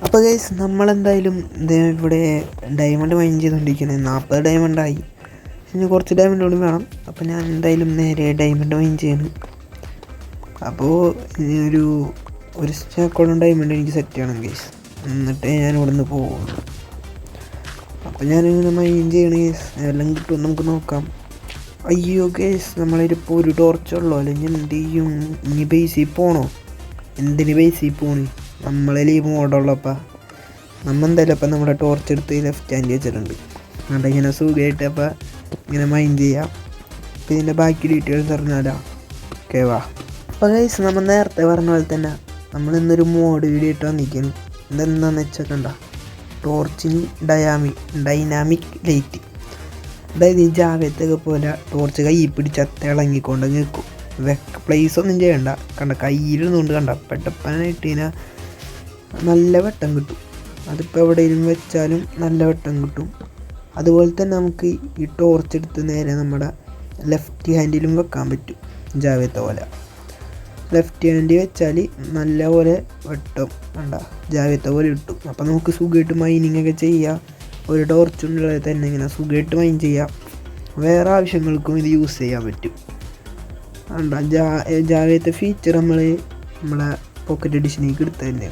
അപ്പോൾ ഗൈസ് നമ്മളെന്തായാലും ഇവിടെ ഡയമണ്ട് മൈൻ ചെയ്തുകൊണ്ടിരിക്കുന്നത് 40 ഡയമണ്ടായി. ഇനി കുറച്ച് ഡയമണ്ട് കൂടി വേണം. അപ്പോൾ ഞാൻ എന്തായാലും നേരെ ഡയമണ്ട് മൈൻ ചെയ്യണം. അപ്പോൾ ഒരു സ്റ്റാക്കോളം ഡയമണ്ട് എനിക്ക് സെറ്റ് ചെയ്യണം ഗൈസ്, എന്നിട്ടേ ഞാൻ ഇവിടെ നിന്ന് പോകുള്ളൂ. അപ്പോൾ ഞാനിങ്ങനെ മൈൻ ചെയ്യണം ഗൈസ്, എല്ലാം കിട്ടും നമുക്ക് നോക്കാം. അയ്യോ ഗൈസ്, നമ്മളിപ്പോൾ ഒരു ടോർച്ചുള്ളൂ, അല്ലെങ്കിൽ എന്ത് ചെയ്യും? ഇനി ബേസിൽ പോകണോ? എന്തിന് ബേസിൽ പോണി? നമ്മളെ ലീവ് മോഡുള്ളപ്പോൾ എന്തായാലും അപ്പം നമ്മുടെ ടോർച്ച് എടുത്ത് ലെഫ്റ്റ് ഹാൻഡ് വെച്ചിട്ടുണ്ട്. എന്നിട്ട് ഇങ്ങനെ സുഖമായിട്ട് അപ്പോൾ ഇങ്ങനെ മൈൻഡ് ചെയ്യാം. അപ്പോൾ ഇതിൻ്റെ ബാക്കി ഡീറ്റെയിൽസ് അറിഞ്ഞാലോ? ഓക്കെ വാ. അപ്പോൾ ഗൈസ്, നമ്മൾ നേരത്തെ പറഞ്ഞ പോലെ തന്നെ നമ്മൾ ഇന്നൊരു മോഡ് വീഡിയോ ഇട്ട് വന്നിരിക്കുന്നു. ഇതെന്താണെന്ന് വെച്ചാൽ കണ്ട, ടോർച്ചിന് ഡൈനാമിക് ലൈറ്റ്. അതായത് ഈ ജാവേത്തൊക്കെ പോലെ ടോർച്ച് കൈ പിടിച്ച് തിളങ്ങിക്കൊണ്ട് നിൽക്കും. പ്ലേസ് ഒന്നും ചെയ്യണ്ട, കണ്ട കയ്യിലിരുന്നുകൊണ്ട് കണ്ട പെട്ടപ്പനായിട്ട് ഇതിനെ നല്ല വെട്ടം കിട്ടും. അതിപ്പോൾ എവിടെയെങ്കിലും വെച്ചാലും നല്ല വെട്ടം കിട്ടും. അതുപോലെ തന്നെ നമുക്ക് ഈ ടോർച്ച് എടുത്ത് നേരെ നമ്മുടെ ലെഫ്റ്റ് ഹാൻഡിലും വെക്കാൻ പറ്റും. ജാവേത്ത പോലെ ലെഫ്റ്റ് ഹാൻഡിൽ വെച്ചാൽ നല്ല പോലെ വെട്ടം കണ്ട ജാവേത്ത പോലെ കിട്ടും. അപ്പോൾ നമുക്ക് സുഖമായിട്ട് മൈനിങ് ഒക്കെ ചെയ്യാം. ഒരു ടോർച്ചുള്ളിൽ തന്നെ ഇങ്ങനെ സുഖമായിട്ട് മൈൻ ചെയ്യാം. വേറെ ആവശ്യങ്ങൾക്കും ഇത് യൂസ് ചെയ്യാൻ പറ്റും. കണ്ട ജാവേത്ത ഫീച്ചർ നമ്മളെ പോക്കറ്റ് എഡിഷനിലേക്ക് എടുത്ത് തന്നെ.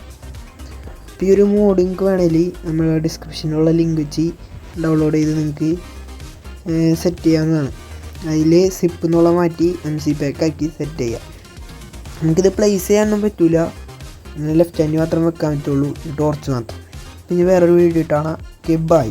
അപ്പോൾ ഈ ഒരു മോഡ് നിങ്ങൾക്ക് വേണമെങ്കിൽ നമ്മളെ ഡിസ്ക്രിപ്ഷനിലുള്ള ലിങ്ക് വെച്ച് ഡൗൺലോഡ് ചെയ്ത് നിങ്ങൾക്ക് സെറ്റ് ചെയ്യാവുന്നതാണ്. അതിൽ സിപ്പ് എന്നുള്ള മാറ്റി MC പാക്ക് ആക്കി സെറ്റ് ചെയ്യാം. നമുക്കിത് പ്ലേസ് ചെയ്യാനൊന്നും പറ്റില്ല, ലെഫ്റ്റ് ഹാൻഡ് മാത്രം വെക്കാൻ പറ്റുള്ളൂ, ടോർച്ച് മാത്രം. പിന്നെ വേറൊരു വീഡിയോ ഇട്ടാണ്. Okay, by.